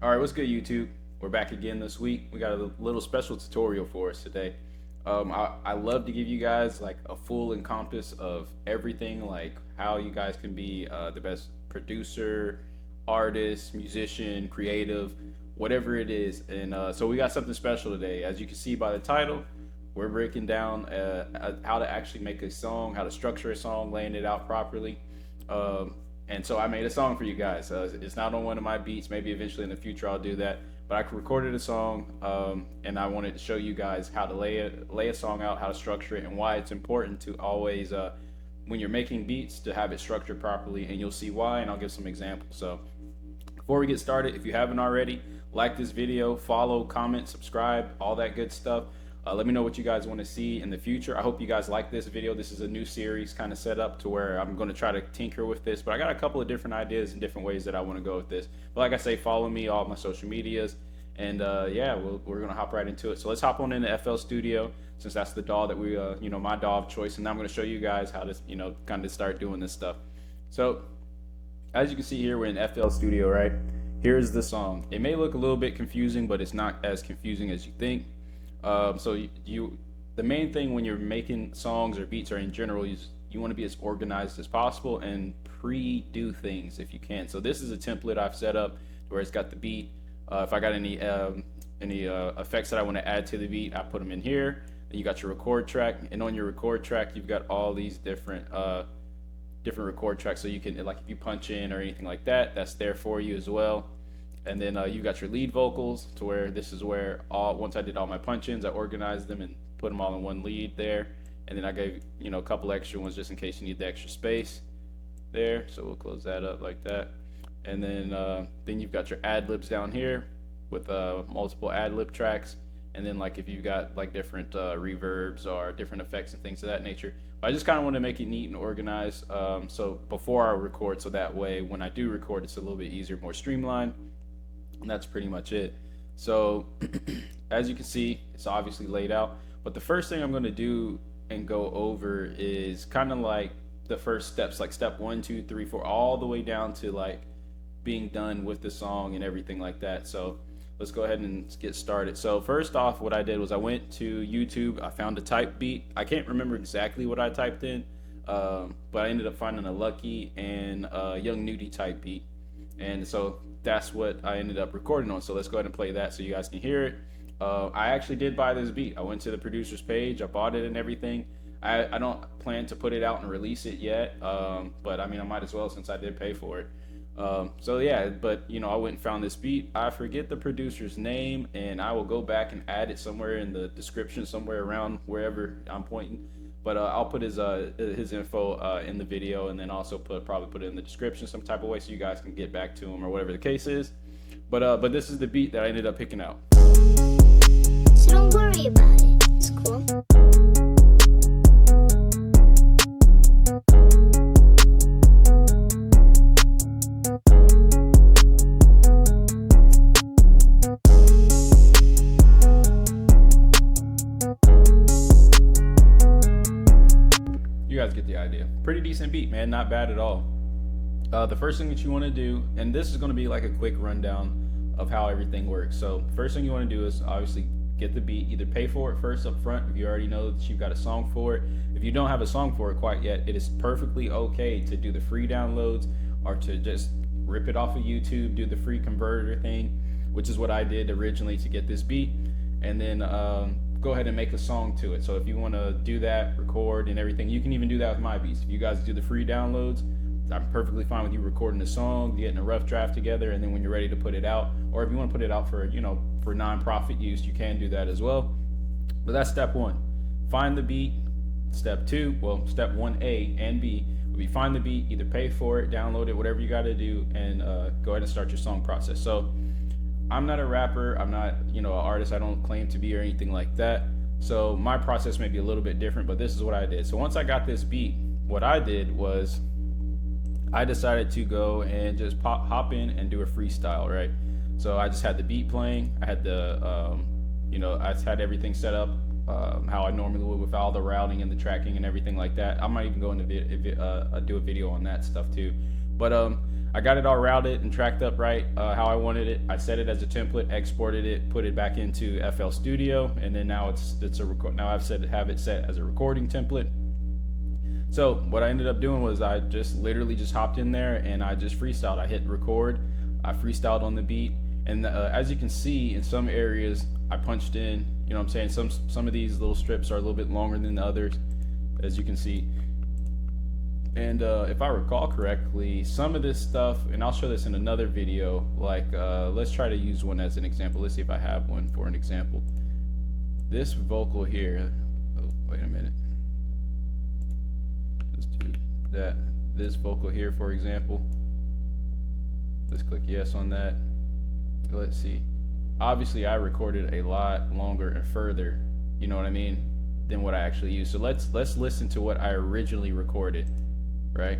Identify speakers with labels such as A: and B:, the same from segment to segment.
A: All right, what's good, YouTube? We're back again this week. We got a little special tutorial for us today. I love to give you guys like a full encompass of everything, like how you guys can be the best producer, artist, musician, creative, whatever it is. And so we got something special today. As you can see by the title, we're breaking down how to actually make a song, how to structure a song, laying it out properly. And so I made a song for you guys. It's not on one of my beats. Maybe eventually in the future I'll do that. But I recorded a song, and I wanted to show you guys how to lay a song out, how to structure it, and why it's important to always, when you're making beats, to have it structured properly. And you'll see why, and I'll give some examples. So before we get started, if you haven't already, like this video, follow, comment, subscribe, all that good stuff. Let me know what you guys want to see in the future. I hope you guys like this video. This is a new series kind of set up to where I'm going to try to tinker with this, but I got a couple of different ideas and different ways that I want to go with this. But like I say, follow me, all my social medias, and yeah, we're going to hop right into it. So let's hop on into FL Studio, since that's the DAW that we, my DAW of choice, and now I'm going to show you guys how to, kind of start doing this stuff. So as you can see here, we're in FL Studio, right? Here's the song. It may look a little bit confusing, but it's not as confusing as you think. So the main thing when you're making songs or beats or in general, you want to be as organized as possible and pre-do things if you can. So this is a template I've set up where it's got the beat. If I got any effects that I want to add to the beat, I put them in here. Then you got your record track, and on your record track, you've got all these different record tracks. So you can, like, if you punch in or anything like that, that's there for you as well. And then you got your lead vocals, to where this is where once I did all my punch-ins, I organized them and put them all in one lead there. And then I gave a couple extra ones just in case you need the extra space there. So we'll close that up like that. And then you've got your ad libs down here with multiple ad lib tracks. And then, like, if you've got like different reverbs or different effects and things of that nature. But I just kind of want to make it neat and organized. So before I record, so that way when I do record, it's a little bit easier, more streamlined. And that's pretty much it. So as you can see, it's obviously laid out, but the first thing I'm going to do and go over is kind of like the first steps, like step 1, 2, 3, 4, all the way down to like being done with the song and everything like that. So let's go ahead and get started. So first off, what I did was I went to YouTube. I found a type beat. I can't remember exactly what I typed in, but I ended up finding a Lucky and Young Nudie type beat. And so that's what I ended up recording on. So let's go ahead and play that so you guys can hear it. I actually did buy this beat. I went to the producer's page, I bought it and everything. I don't plan to put it out and release it yet, but I mean, I might as well since I did pay for it. So yeah, but I went and found this beat. I forget the producer's name, and I will go back and add it somewhere in the description, somewhere around wherever I'm pointing. But I'll put his info in the video, and then also probably put it in the description some type of way so you guys can get back to him or whatever the case is. But this is the beat that I ended up picking out.
B: So don't worry about it. It's cool.
A: You guys get the idea. Pretty decent beat, man. Not bad at all. The first thing that you want to do, and this is going to be like a quick rundown of how everything works. So first thing you want to do is obviously get the beat. Either pay for it first up front if you already know that you've got a song for it. If you don't have a song for it quite yet, it is perfectly okay to do the free downloads or to just rip it off of YouTube, do the free converter thing, which is what I did originally to get this beat. And then go ahead and make a song to it. So if you want to do that, record and everything, you can even do that with my beats. If you guys do the free downloads, I'm perfectly fine with you recording the song, getting a rough draft together, and then when you're ready to put it out, or if you want to put it out for for non-profit use, you can do that as well. But that's step 1. Find the beat. Step 2, well, step 1A and B would be find the beat, either pay for it, download it, whatever you got to do, and go ahead and start your song process. So I'm not a rapper, I'm not an artist, I don't claim to be or anything like that. So my process may be a little bit different, but this is what I did. So once I got this beat, what I did was I decided to go and just hop in and do a freestyle, right? So I just had the beat playing, I had the I just had everything set up how I normally would with all the routing and the tracking and everything like that. I might even go into do a video on that stuff too. But I got it all routed and tracked up right how I wanted it. I set it as a template, exported it, put it back into FL Studio, and then now it's a record. Now I've have it set as a recording template. So what I ended up doing was I just literally just hopped in there and I just freestyled. I hit record, I freestyled on the beat, and as you can see, in some areas I punched in. You know what I'm saying? Some of these little strips are a little bit longer than the others, as you can see. And if I recall correctly, some of this stuff, and I'll show this in another video, like let's try to use one as an example. Let's see if I have one for an example. This vocal here, oh, wait a minute. Let's do that. This vocal here, for example. Let's click yes on that. Let's see. Obviously, I recorded a lot longer and further, you know what I mean, than what I actually used. So let's listen to what I originally recorded. Right?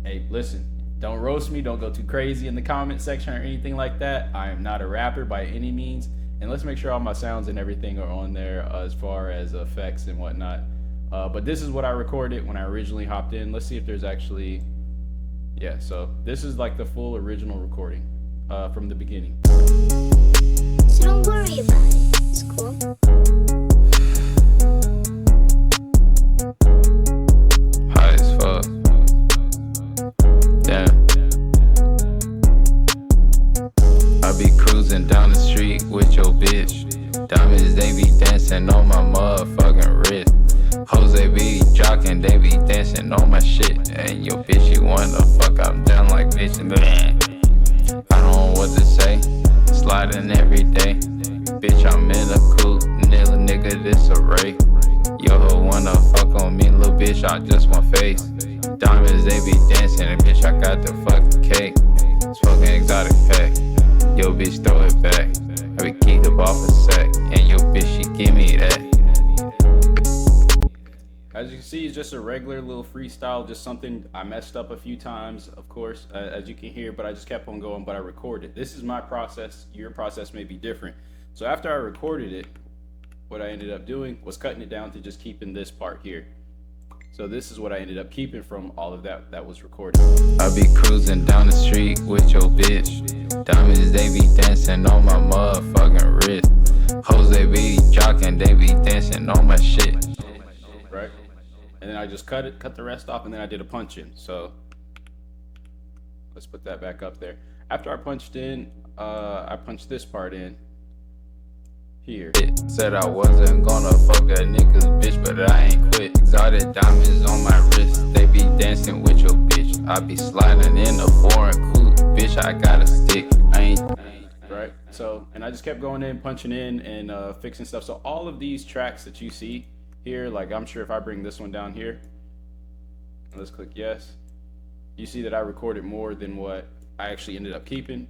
A: Hey, listen, don't roast me, don't go too crazy in the comment section or anything like that. I am not a rapper by any means, and let's make sure all my sounds and everything are on there as far as effects and whatnot. But this is what I recorded when I originally hopped in. Let's see if there's actually, yeah, so this is like the full original recording from the beginning.
B: So don't worry about it. It's cool.
C: Down the street with your bitch. Diamonds, they be dancing on my motherfucking wrist. Hoes, they be jocking, they be dancing on my shit. And your bitch, you wanna fuck, I'm down like bitch. I don't know what to say, sliding every day. Bitch, I'm in a coupe, nigga, this array. Yo, hoe wanna fuck on me, little bitch, I just want face. Diamonds, they be dancing, and bitch, I got the fucking cake. Smoking exotic pack. Yo, bitch, throw it back. I be kicked up off a sack, and yo, bitch, she give me that.
A: As you can see, it's just a regular little freestyle, just something I messed up a few times, of course, as you can hear, but I just kept on going, but I recorded. This is my process. Your process may be different. So after I recorded it, what I ended up doing was cutting it down to just keeping this part here. So this is what I ended up keeping from all of that was recorded.
C: I be cruising down the street with your bitch. Diamonds, they be dancing on my motherfucking wrist. Hoes, they be jocking, they be dancing on my shit.
A: Right? And then I just cut the rest off, and then I did a punch in. So let's put that back up there. After I punched in, I punched this part in here.
C: Said I wasn't gonna fuck a nigga's bitch, but I ain't quit. Exotic diamonds on my wrist, they be dancing with your bitch. I be sliding in a foreign coupe, bitch, I got a stick. I ain't
A: right. So, and I just kept going in, punching in, and fixing stuff. So all of these tracks that you see here, like I'm sure if I bring this one down here, let's click yes, you see that I recorded more than what I actually ended up keeping.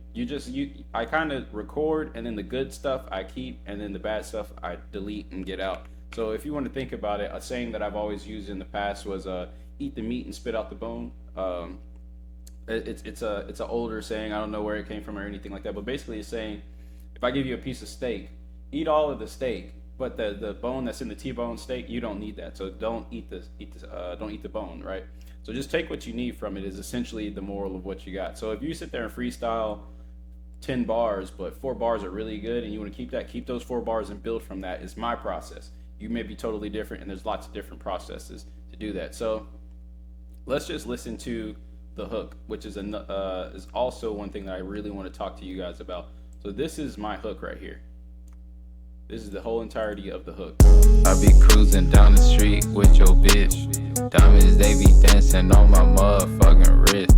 A: I kind of record, and then the good stuff I keep, and then the bad stuff I delete and get out. So if you want to think about it, a saying that I've always used in the past was eat the meat and spit out the bone. It's an older saying. I don't know where it came from or anything like that, but basically it's saying, if I give you a piece of steak, eat all of the steak, but the bone that's in the T-bone steak, you don't need that. So don't eat the bone, right? So just take what you need from it is essentially the moral of what you got. So if you sit there and freestyle 10 bars, but 4 bars are really good, and you want to keep those 4 bars and build from that, is my process. You may be totally different, and there's lots of different processes to do that. So let's just listen to the hook, which is also one thing that I really want to talk to you guys about. So this is my hook right here. This is the whole entirety of the hook.
C: I be cruising down the street with your bitch. Diamonds, they be dancing on my motherfucking wrist.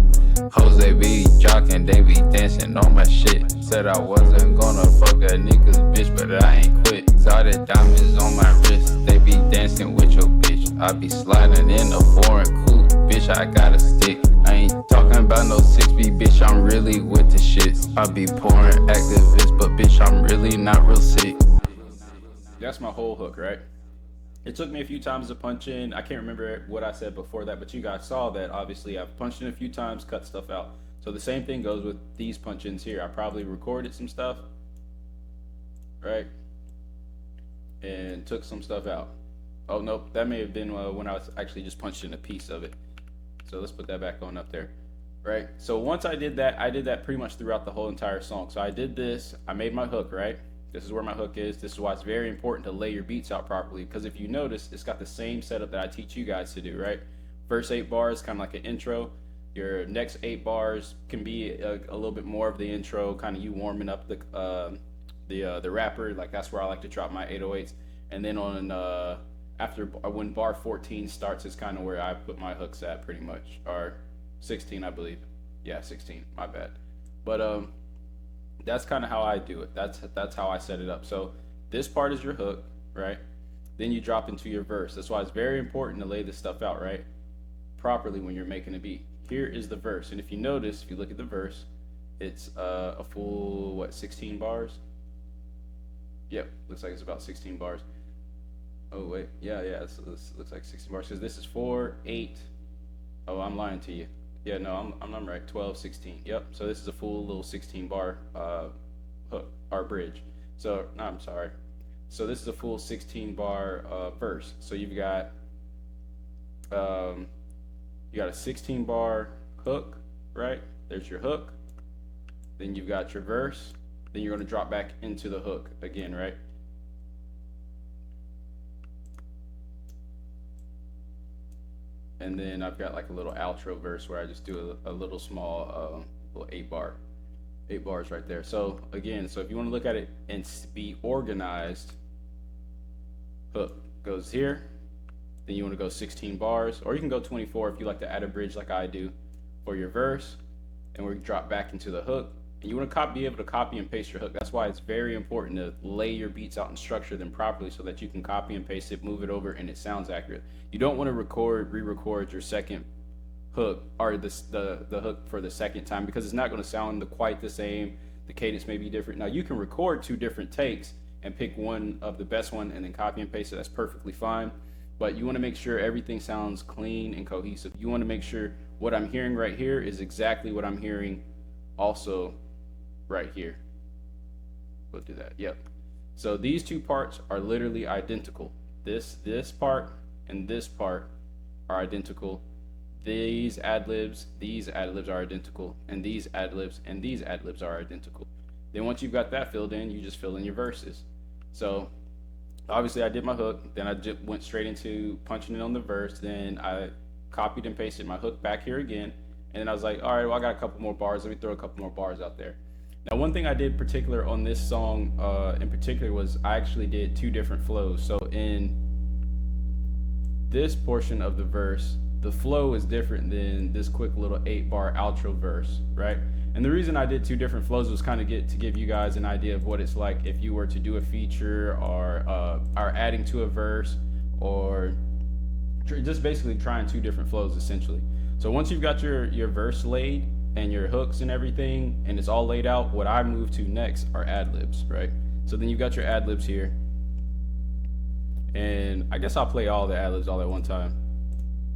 C: Hoes, they be jocking, they be dancing on my shit. Said I wasn't gonna fuck a nigga's bitch, but I ain't quit. Exotic diamonds on my wrist, they be dancing with your bitch. I be sliding in a foreign coupe, bitch, I got a stick. I ain't talking about no 6B, bitch, I'm really with the shits. I be pouring activist, but bitch, I'm really not real sick.
A: That's my whole hook, right? It took me a few times to punch in. I can't remember what I said before that, but you guys saw that obviously I've punched in a few times, cut stuff out. So the same thing goes with these punch-ins here. I probably recorded some stuff, right? And took some stuff out. Oh, nope, that may have been when I was actually just punched in a piece of it. So let's put that back on up there. right? So once I did that pretty much throughout the whole entire song. So I did this, I made my hook, right? This is where my hook is. This is why it's very important to lay your beats out properly, because if you notice, it's got the same setup that I teach you guys to do, right? First 8 bars, kind of like an intro. Your next 8 bars can be a little bit more of the intro, kind of you warming up the rapper. Like that's where I like to drop my 808s. And then on after when bar 14 starts is kind of where I put my hooks at pretty much, or 16 I believe. Yeah, 16. My bad. But that's kind of how I do it. That's how I set it up. So this part is your hook, right? Then you drop into your verse. That's why it's very important to lay this stuff out, right, properly when you're making a beat. Here is the verse, and if you notice, if you look at the verse, it's a full 16 bars. Yep, looks like it's about 16 bars. Oh wait, yeah, this looks like 16 bars because this is 4, 8. Oh, I'm lying to you. Yeah, no, I'm right. 12, 16. Yep. So this is a full little 16 bar hook or bridge. So no, I'm sorry. So this is a full 16 bar verse. So you've got a 16 bar hook, right? There's your hook. Then you've got your verse. Then you're going to drop back into the hook again, right? And then I've got like a little outro verse where I just do a little small little 8 bars right there. So again, so if you want to look at it and be organized, hook goes here. Then you want to go 16 bars, or you can go 24 if you like to add a bridge like I do for your verse, and we drop back into the hook. And you want to be able to copy and paste your hook. That's why it's very important to lay your beats out and structure them properly so that you can copy and paste it, move it over, and it sounds accurate. You don't want to re-record your second hook or the hook for the second time, because it's not going to sound quite the same. The cadence may be different. Now you can record 2 different takes and pick one of the best one and then copy and paste it. That's perfectly fine. But you want to make sure everything sounds clean and cohesive. You want to make sure what I'm hearing right here is exactly what I'm hearing also right here. We'll do that. Yep. So these 2 parts are literally identical. This part and this part are identical. These ad-libs are identical, and these ad-libs and these ad-libs are identical. Then once you've got that filled in, you just fill in your verses. So obviously I did my hook, then I just went straight into punching it on the verse, then I copied and pasted my hook back here again, and then I was like, all right, well, I got a couple more bars, let me throw a couple more bars out there. Now one thing I did particular on this song in particular was I actually did 2 different flows. So in this portion of the verse, the flow is different than this quick little 8-bar outro verse, right? And the reason I did 2 different flows was kind of to give you guys an idea of what it's like if you were to do a feature or adding to a verse, or just basically trying 2 different flows essentially. So once you've got your verse laid and your hooks and everything, and it's all laid out, what I move to next are ad-libs, right? So then you've got your ad-libs here. And I guess I'll play all the ad-libs all at one time.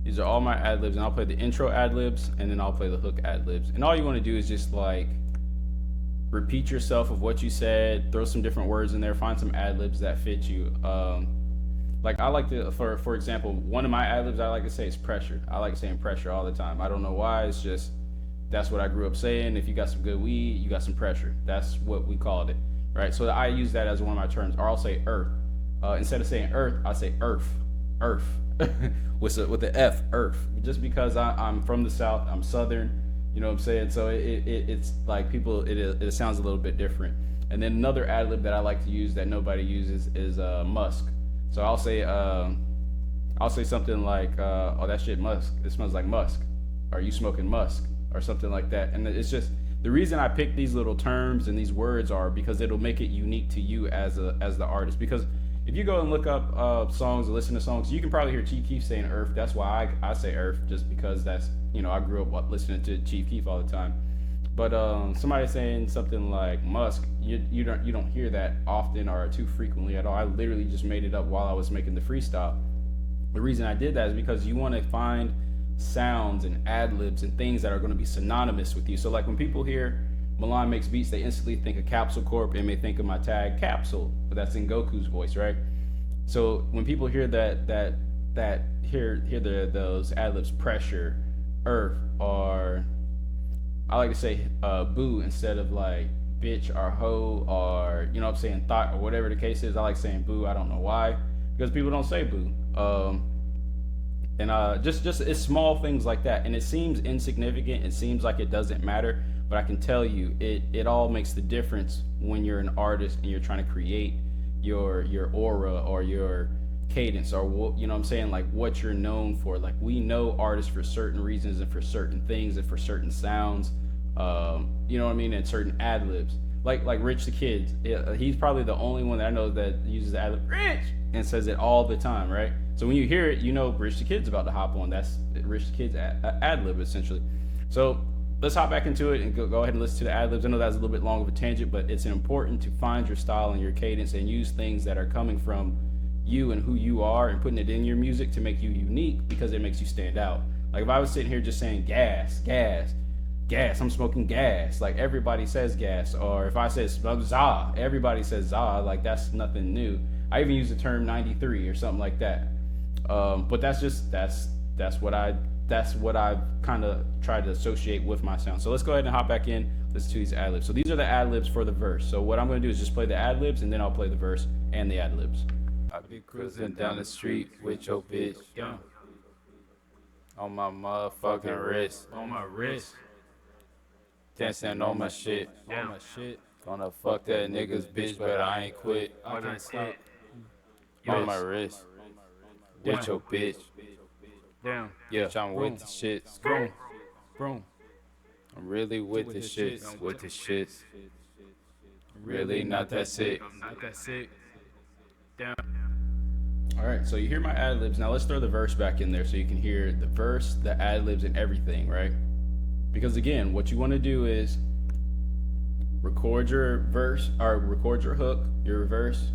A: These are all my ad-libs, and I'll play the intro ad-libs, and then I'll play the hook ad-libs. And all you want to do is just like repeat yourself of what you said, throw some different words in there, find some ad-libs that fit you. Like I like to, for example, one of my ad-libs I like to say is pressure. I like saying pressure all the time. I don't know why, it's just, that's what I grew up saying. If you got some good weed, you got some pressure. That's what we called it, right? So I use that as one of my terms. Or I'll say earth. Instead of saying earth, I say earth. with the F, earth. Just because I'm from the South, I'm Southern, you know what I'm saying? So it's like people, it sounds a little bit different. And then another ad-lib that I like to use that nobody uses is musk. So I'll say something like, oh, that shit musk. It smells like musk. Are you smoking musk? Or something like that. And it's just, the reason I pick these little terms and these words are because it'll make it unique to you as the artist. Because if you go and look up songs or listen to songs, you can probably hear Chief Keef saying earth. That's why I say earth, just because that's, you know, I grew up listening to Chief Keef all the time. But somebody saying something like musk, you don't hear that often or too frequently at all. I literally just made it up while I was making the freestyle. The reason I did that is because you want to find sounds and ad-libs and things that are going to be synonymous with you. So like when people hear Milan makes beats, they instantly think of Capsule Corp and may think of my tag Capsule, but that's in Goku's voice, right? So when people hear those ad-libs, pressure, earth, or I like to say boo instead of like bitch or hoe or you know what I'm saying thought or whatever the case is. I like saying boo. I don't know why because people don't say boo. And just it's small things like that, and it seems insignificant. It seems like it doesn't matter, but I can tell you, it all makes the difference when you're an artist and you're trying to create your aura or your cadence or what you know what I'm saying, like what you're known for. Like we know artists for certain reasons and for certain things and for certain sounds, you know what I mean, and certain ad libs. Like Rich the Kid, he's probably the only one that I know that uses the ad lib Rich and says it all the time, right? So when you hear it, you know Rich the Kid's about to hop on. That's Rich the Kid's ad lib essentially. So let's hop back into it and go ahead and listen to the ad libs. I know that's a little bit long of a tangent, but it's important to find your style and your cadence and use things that are coming from you and who you are and putting it in your music to make you unique because it makes you stand out. Like if I was sitting here just saying gas, gas, gas, I'm smoking gas, like everybody says gas. Or if I said za, everybody says za, like that's nothing new. I even use the term 93 or something like that. But that's what I've kind of tried to associate with my sound. So let's go ahead and hop back in. Listen to these ad libs. So these are the ad libs for the verse. So what I'm going to do is just play the ad libs and then I'll play the verse and the ad libs.
C: I be cruising down the street with your bitch.
A: Yeah.
C: On my motherfucking wrist.
A: On my wrist.
C: Dancing on my shit.
A: On my shit.
C: Gonna fuck that nigga's bitch, but I ain't quit.
A: I can't quit.
C: On my wrist. With your bitch.
A: Damn.
C: Yeah, I'm with the shit.
A: Boom. Boom.
C: I'm really with the shit. With the shit. Really not that sick.
A: Not that sick. Damn. All right, so you hear my ad libs. Now let's throw the verse back in there so you can hear the verse, the ad libs, and everything, right? Because again, what you want to do is record your verse or record your hook, your verse,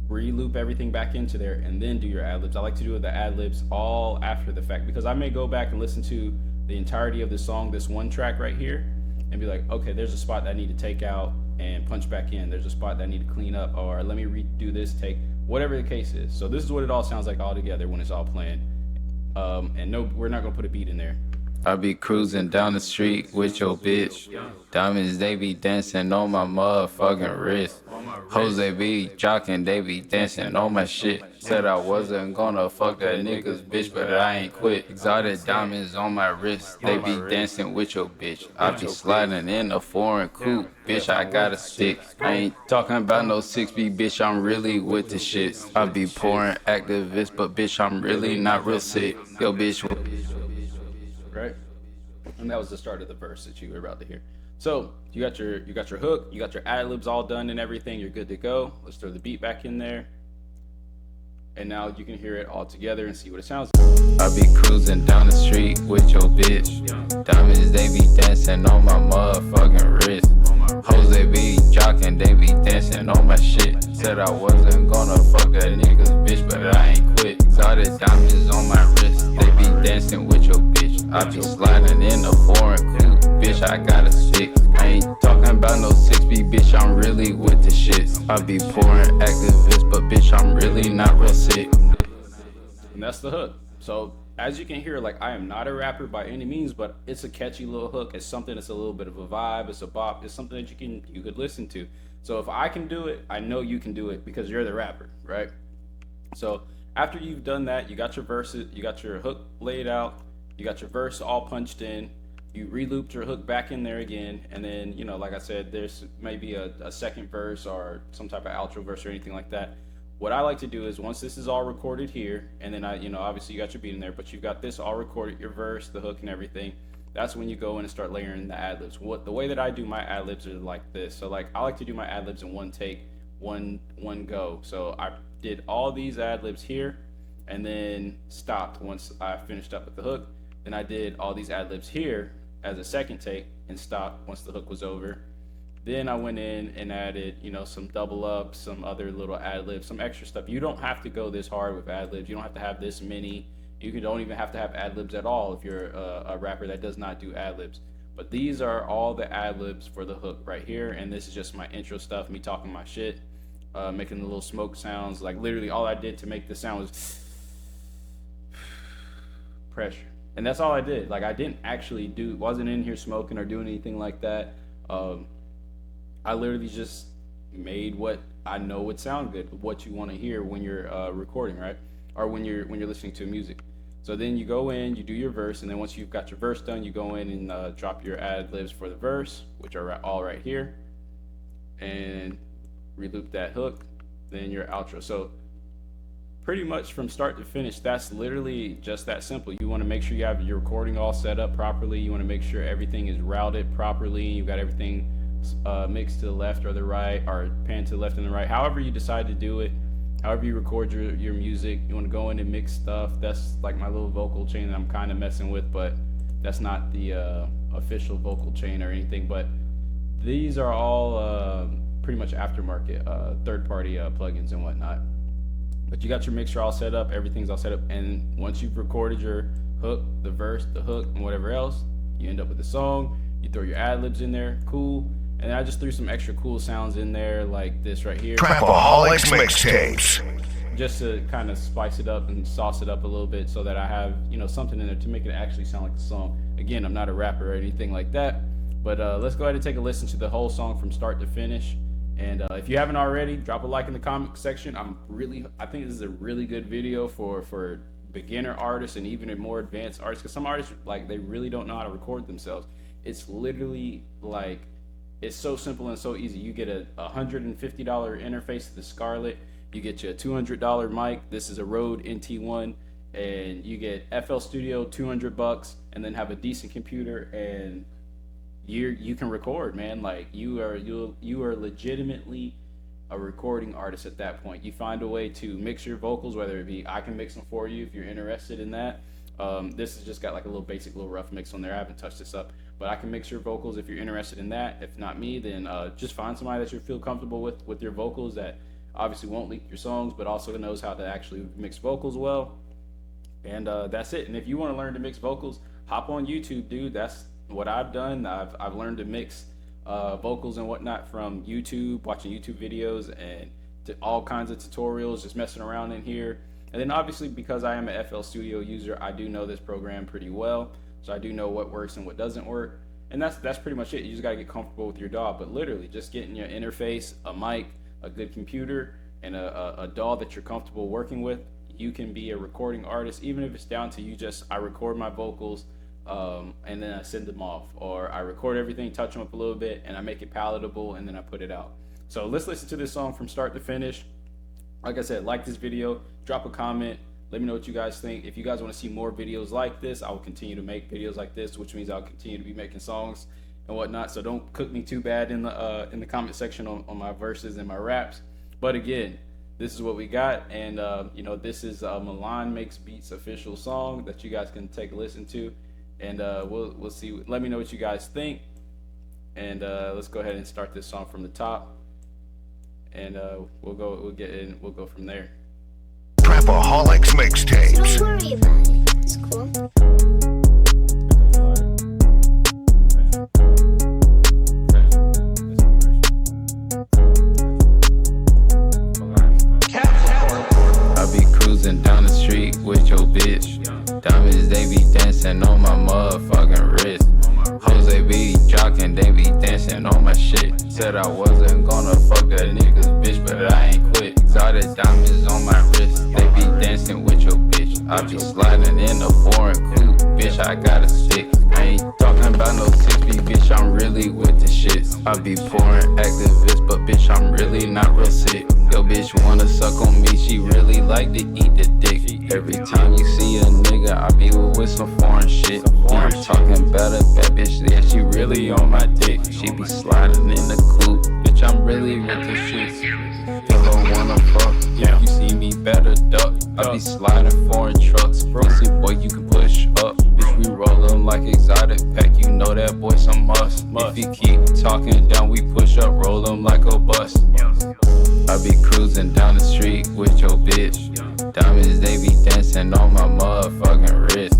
A: re-loop everything back into there, and then do your ad libs. I like to do the ad libs all after the fact because I may go back and listen to the entirety of the song, this one track right here, and be like, okay, there's a spot that I need to take out and punch back in. There's a spot that I need to clean up, or let me redo this take, whatever the case is. So this is what it all sounds like all together when it's all playing. And no, we're not gonna put a beat in there.
C: I be cruising down the street with your bitch. Diamonds, they be dancing on my motherfucking wrist. Hoes, they be jocking, they be dancing on my shit. Said I wasn't gonna fuck that nigga's bitch, but I ain't quit. Exotic diamonds on my wrist, they be dancing with your bitch. I be sliding in a foreign coupe, bitch, I got a stick. I ain't talking about no 6B, bitch, I'm really with the shits. I be pouring activist, but bitch, I'm really not real sick. Yo, bitch.
A: Right? And that was the start of the verse that you were about to hear. So you got your hook, you got your ad libs all done and everything. You're good to go. Let's throw the beat back in there, and now you can hear it all together and see what it sounds like.
C: I be cruising down the street with your bitch. Diamonds, they be dancing on my motherfucking wrist. Hoes, they be jocking, they be dancing on my shit. Said I wasn't gonna fuck that nigga's bitch, but I ain't quit. Exotic diamonds on my wrist, they be dancing with your bitch. I be sliding in a foreign coupe, bitch, I got a stick. I ain't talking about no 6B, bitch, I'm really with the shits. I be pouring activist, but bitch, I'm really not real sick.
A: And that's the hook. So as you can hear, like, I am not a rapper by any means, but it's a catchy little hook. It's something that's a little bit of a vibe. It's a bop. It's something that you could listen to. So if I can do it, I know you can do it because you're the rapper, right? So after you've done that, you got your verses, you got your hook laid out, you got your verse all punched in, you re-looped your hook back in there again, and then, you know, like I said, there's maybe a second verse or some type of outro verse or anything like that. What I like to do is once this is all recorded here, and then obviously you got your beat in there, but you've got this all recorded, your verse, the hook, and everything. That's when you go in and start layering the ad libs. The way that I do my ad libs are like this. So like I like to do my ad libs in one take, one go. So I did all these ad libs here, and then stopped once I finished up with the hook. Then I did all these ad libs here as a second take and stopped once the hook was over. Then I went in and added, some double up, some other little ad libs, some extra stuff. You don't have to go this hard with ad libs. You don't have to have this many. You don't even have to have ad libs at all if you're a rapper that does not do ad libs. But these are all the ad libs for the hook right here, and this is just my intro stuff, me talking my shit, making the little smoke sounds. Like literally all I did to make the sound was pressure. And that's all I did. Like, I didn't actually wasn't in here smoking or doing anything like that. I literally just made what I know would sound good, what you want to hear when you're recording, right? Or when you're listening to music. So then you go in, you do your verse, and then once you've got your verse done, you go in and drop your ad libs for the verse, which are all right here, and reloop that hook, then your outro. So pretty much from start to finish, that's literally just that simple. You want to make sure you have your recording all set up properly. You want to make sure everything is routed properly. You've got everything mixed to the left or the right, or pan to the left and the right, however you decide to do it. However you record your music, you want to go in and mix stuff. That's like my little vocal chain that I'm kind of messing with, but that's not the official vocal chain or anything. But these are all pretty much aftermarket, third-party plugins and whatnot. But you got your mixer all set up, everything's all set up, and once you've recorded your hook, the verse, the hook, and whatever else, you end up with the song. You throw your ad-libs in there, cool. And then I just threw some extra cool sounds in there, like this right here.
D: Trapaholics mixtapes.
A: Just to kind of spice it up and sauce it up a little bit, so that I have, something in there to make it actually sound like the song. Again, I'm not a rapper or anything like that, but let's go ahead and take a listen to the whole song from start to finish. And if you haven't already, drop a like in the comment section. I think this is a really good video for beginner artists and even more advanced artists, because some artists, like, they really don't know how to record themselves. It's literally like, it's so simple and so easy. You get a $150 interface to the Scarlett. You get you a $200 mic. This is a Rode NT1, and you get FL Studio, $200, and then have a decent computer, and you can record, man. Like, you are legitimately a recording artist at that point. You find a way to mix your vocals, whether it be I can mix them for you if you're interested in that. This has just got like a little basic, little rough mix on there. I haven't touched this up, but I can mix your vocals if you're interested in that. If not me, then just find somebody that you feel comfortable with your vocals, that obviously won't leak your songs, but also knows how to actually mix vocals well. And that's it. And if you want to learn to mix vocals, hop on YouTube, dude. That's what I've done. I've learned to mix vocals and whatnot from YouTube, watching YouTube videos and all kinds of tutorials, just messing around in here. And then obviously, because I am an FL Studio user, I do know this program pretty well. So I do know what works and what doesn't work. And that's pretty much it. You just got to get comfortable with your DAW. But literally, just getting your interface, a mic, a good computer, and a DAW that you're comfortable working with, you can be a recording artist, even if it's down to I record my vocals, and then I send them off. Or I record everything, touch them up a little bit, and I make it palatable, and then I put it out. So let's listen to this song from start to finish. Like I said, like this video, drop a comment, let me know what you guys think. If you guys want to see more videos like this, I will continue to make videos like this, which means I'll continue to be making songs and whatnot. So don't cook me too bad in the comment section on my verses and my raps. But again, this is what we got, and this is Milan Makes Beats official song that you guys can take a listen to, and we'll see. Let me know what you guys think, and let's go ahead and start this song from the top. And we'll go from there.
D: Trapaholics mixtapes.
B: Don't worry about it. It's cool.
C: I be cruising down the street with your bitch. Diamonds, they be dancing on my motherfucking wrist. Jose be jocking, they be dancing on my shit. Said I wasn't gonna fuck that nigga's bitch, but I ain't quit. Exotic diamonds on my wrist, they be dancing with your bitch. I be sliding in a foreign coupe, bitch, I got a stick. I ain't talking about no 6B, bitch, I'm really with the shits. I be pouring activist, but bitch, I'm really not real sick. Yo bitch wanna suck on me, she really like to eat the dick. Every time you see a nigga, I be with some foreign shit. I'm talking about a bad bitch, yeah, she really on my dick. She be sliding in the coupe, bitch, I'm really with the shits. Hello, wanna fuck, if you see me better duck. I be sliding foreign trucks, pussy boy, you can push up. Bitch, we rollin' like exotic pack, you know that boy some must. If you keep talking down, we push up, roll 'em like a bus. I be cruising down the street with your bitch. Diamonds, they be dancing on my motherfucking wrist.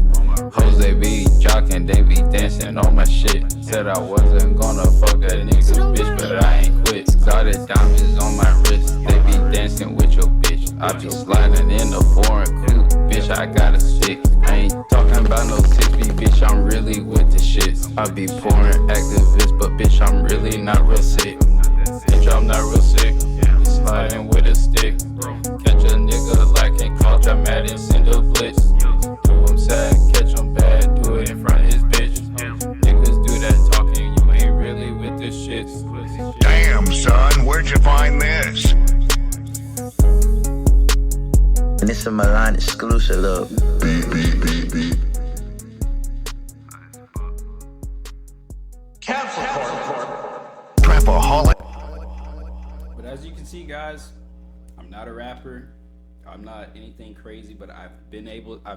C: Jose be jocking, they be dancing on my shit. Said I wasn't gonna fuck that nigga's bitch, but I ain't quit. Exotic diamonds on my wrist, they be dancing with your bitch. I be sliding in a foreign coupe, bitch, I got a stick. I ain't talking about no 6B, bitch, I'm really with the shits. I be pouring activist, but bitch, I'm really not real sick. Bitch, I'm not real sick. Sliding with a stick. Catch a nigga lacking, call dramatic, send a blitz. Do him sad, catch him bad, do it in front of his bitch. Niggas do that talking, you ain't really with the shits.
D: Damn, son, where'd you find this?
E: And it's a Milan exclusive, look.
D: Trapaholic.
A: But as you can see, guys, I'm not a rapper. I'm not anything crazy, but I've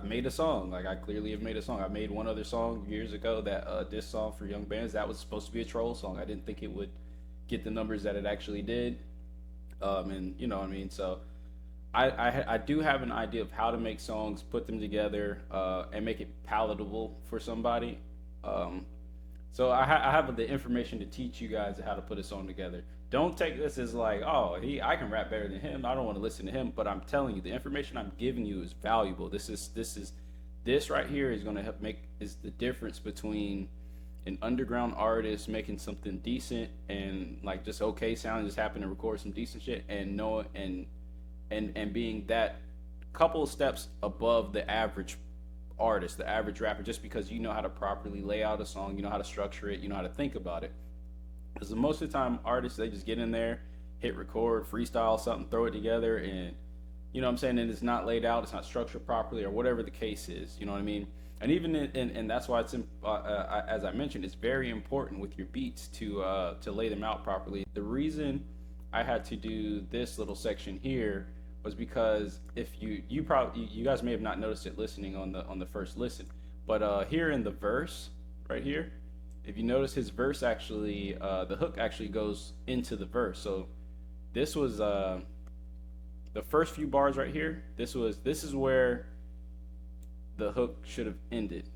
A: made a song. Like, I clearly have made a song. I made one other song years ago, that diss song for Young Bands. That was supposed to be a troll song. I didn't think it would get the numbers that it actually did. And you know what I mean? So I do have an idea of how to make songs, put them together, and make it palatable for somebody. So I have the information to teach you guys how to put a song together. Don't take this as like, oh, I can rap better than him. I don't want to listen to him. But I'm telling you, the information I'm giving you is valuable. This right here is going to help is the difference between an underground artist making something decent and like just okay sounding, just happen to record some decent shit, and and being that couple of steps above the average artist, the average rapper, just because you know how to properly lay out a song, you know how to structure it, you know how to think about it. Because most of the time, artists, they just get in there, hit record, freestyle something, throw it together, and you know what I'm saying, and it's not laid out, it's not structured properly, or whatever the case is, you know what I mean? And even and that's why it's as I mentioned, it's very important with your beats to lay them out properly. The reason I had to do this little section here was because if you guys may have not noticed it listening on the first listen, but here in the verse right here, if you notice, his verse actually the hook actually goes into the verse. So this was the first few bars right here. This is where the hook should have ended.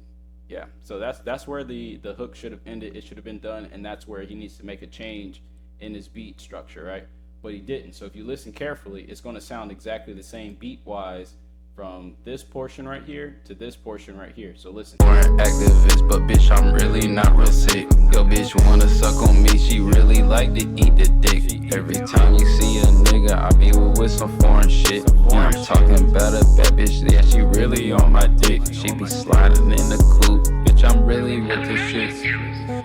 A: Yeah, so that's where the hook should have ended. It should have been done, and that's where he needs to make a change in his beat structure, right? But he didn't. So if you listen carefully, it's going to sound exactly the same beat wise from this portion right here to this portion right here. So listen.
C: Activist, but bitch, I'm really not real sick. Yo, bitch wanna suck on me, she really like to eat the dick. Every time you see a nigga, I be with some foreign shit. And I'm talking about a bad bitch, yeah, she really on my dick. She be sliding in the coupe, bitch, I'm really with the shit.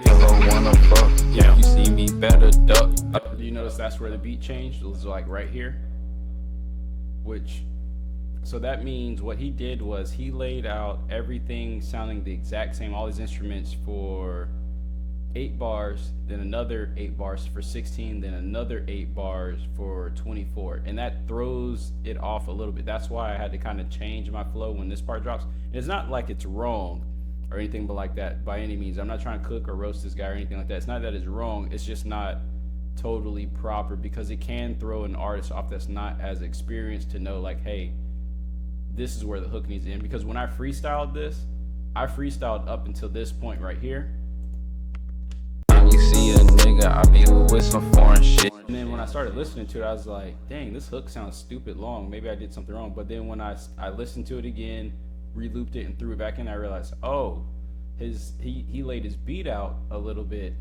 C: Hello, wanna fuck? Yeah, you see me, better duck.
A: Do you notice that's where the beat changed? It was like right here, so that means what he did was he laid out everything sounding the exact same, all these instruments for 8 bars, then another 8 bars for 16, then another 8 bars for 24, and that throws it off a little bit. That's why I had to kind of change my flow when this part drops. And it's not like it's wrong or anything but like that by any means. I'm not trying to cook or roast this guy or anything like that. It's not that it's wrong, it's just not totally proper, because it can throw an artist off that's not as experienced to know like, hey, this is where the hook needs to end. Because when I freestyled this, I freestyled up until this point right here.
C: You see a nigga, I be with some foreign shit.
A: And then when I started listening to it, I was like, dang, this hook sounds stupid long. Maybe I did something wrong. But then when I listened to it again, re-looped it and threw it back in, I realized, oh, he laid his beat out a little bit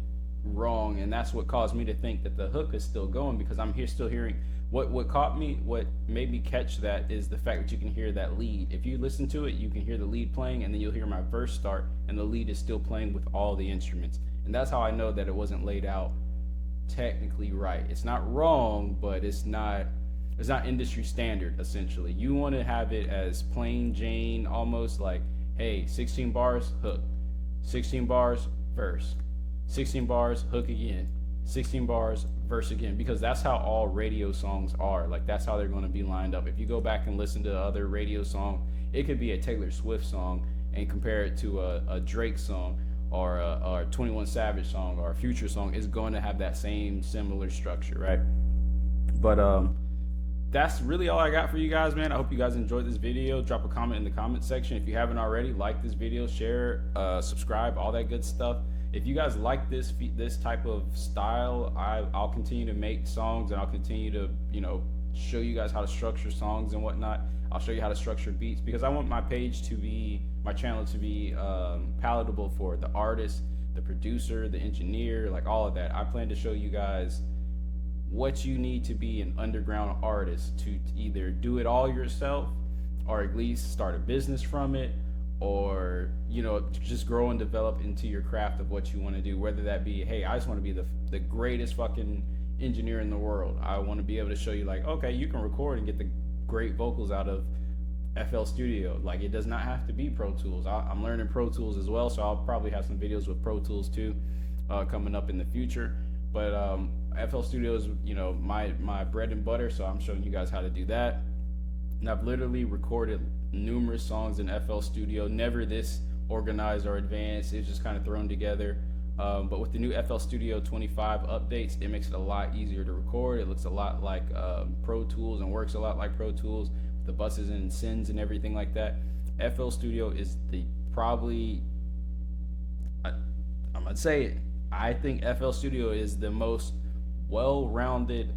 A: wrong, and that's what caused me to think that the hook is still going, because I'm still hearing what made me catch that is the fact that you can hear that lead. If you listen to it, you can hear the lead playing, and then you'll hear my verse start, and the lead is still playing with all the instruments. And that's how I know that it wasn't laid out technically right. It's not wrong, but it's not industry standard. Essentially, you want to have it as plain Jane, almost like, hey, 16 bars hook, 16 bars verse, 16 bars hook again, 16 bars verse again, because that's how all radio songs are. Like, that's how they're going to be lined up. If you go back and listen to other radio song, it could be a Taylor Swift song and compare it to a Drake song or a 21 Savage song or a Future song. It's going to have that same similar structure, right? But that's really all I got for you guys, man. I hope you guys enjoyed this video. Drop a comment in the comment section if you haven't already. Like this video, share, subscribe, all that good stuff. If you guys like this type of style, I'll continue to make songs, and I'll continue to, show you guys how to structure songs and whatnot. I'll show you how to structure beats, because I want my channel to be palatable for the artist, the producer, the engineer, like all of that. I plan to show you guys what you need to be an underground artist, to either do it all yourself, or at least start a business from it, or just grow and develop into your craft of what you want to do. Whether that be, hey, I just want to be the greatest fucking engineer in the world. I want to be able to show you, like, okay, you can record and get the great vocals out of FL Studio. Like, it does not have to be Pro Tools. I'm learning Pro Tools as well, so I'll probably have some videos with Pro Tools too coming up in the future. But FL Studio is my bread and butter, so I'm showing you guys how to do that. And I've literally recorded numerous songs in FL Studio, never this organized or advanced. It's just kind of thrown together. But with the new FL Studio 25 updates, it makes it a lot easier to record. It looks a lot like Pro Tools and works a lot like Pro Tools, the buses and sends and everything like that. FL Studio is I'm gonna say it, I think FL Studio is the most well-rounded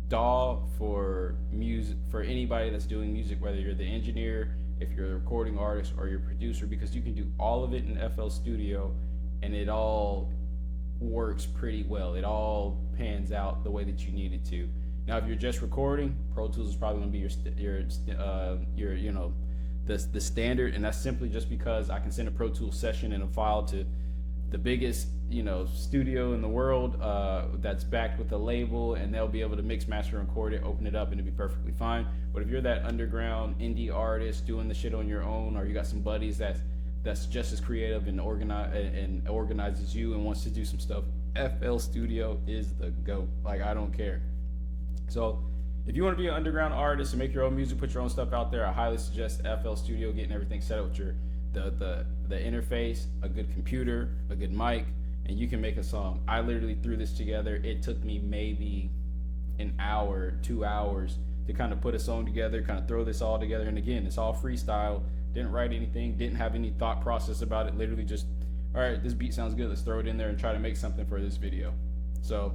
A: DAW for music, for anybody that's doing music, whether you're the engineer, if you're a recording artist, or your producer, because you can do all of it in FL Studio and it all works pretty well. It all pans out the way that you need it to. Now, if you're just recording, Pro Tools is probably going to be the standard, and that's simply just because I can send a Pro Tools session and a file to the biggest studio in the world that's backed with a label, and they'll be able to mix, master, and record it, open it up, and it'll be perfectly fine. But if you're that underground indie artist doing the shit on your own, or you got some buddies that's just as creative and organized as you and wants to do some stuff, FL Studio is the GOAT. Like, I don't care. So if you want to be an underground artist and make your own music, put your own stuff out there, I highly suggest FL Studio, getting everything set up with the interface, a good computer, a good mic, and you can make a song. I literally threw this together. It took me maybe an hour, 2 hours to kind of put a song together, kind of throw this all together. And again, it's all freestyle. Didn't write anything, didn't have any thought process about it. Literally just, all right, this beat sounds good, let's throw it in there and try to make something for this video. So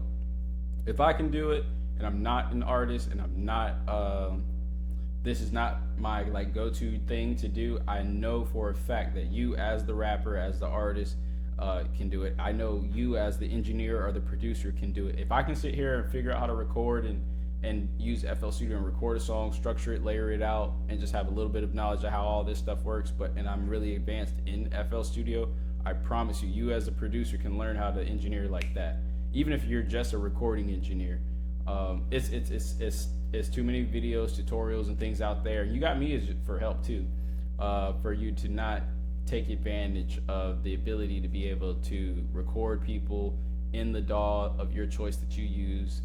A: if I can do it, and I'm not an artist, and I'm not this is not my go-to thing to do, I know for a fact that you as the rapper, as the artist, can do it. I know you as the engineer or the producer can do it. If I can sit here and figure out how to record and use FL Studio and record a song, structure it, layer it out, and just have a little bit of knowledge of how all this stuff works, and I'm really advanced in FL Studio, I promise you as a producer can learn how to engineer like that. Even if you're just a recording engineer, it's too many videos, tutorials, and things out there. You got me for help too, for you to not take advantage of the ability to be able to record people in the DAW of your choice that you use,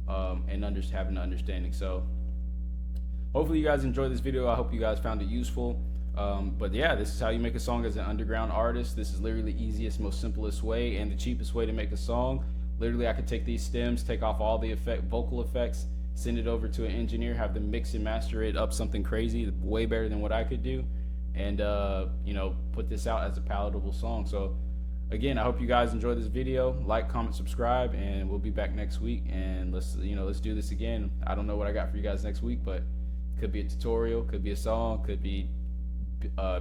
A: and have an understanding. So hopefully you guys enjoyed this video. I hope you guys found it useful. But yeah, this is how you make a song as an underground artist. This is literally the easiest, most simplest way, and the cheapest way to make a song. Literally, I could take these stems, take off all the vocal effects, send it over to an engineer, have them mix and master it up something crazy, way better than what I could do, and put this out as a palatable song. So again, I hope you guys enjoyed this video. Like, comment, subscribe, and we'll be back next week, and let's do this again. I don't know what I got for you guys next week, but it could be a tutorial, could be a song, could be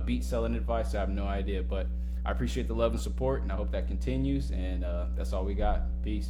A: beat selling advice. I have no idea, but I appreciate the love and support, and I hope that continues. And that's all we got. Peace.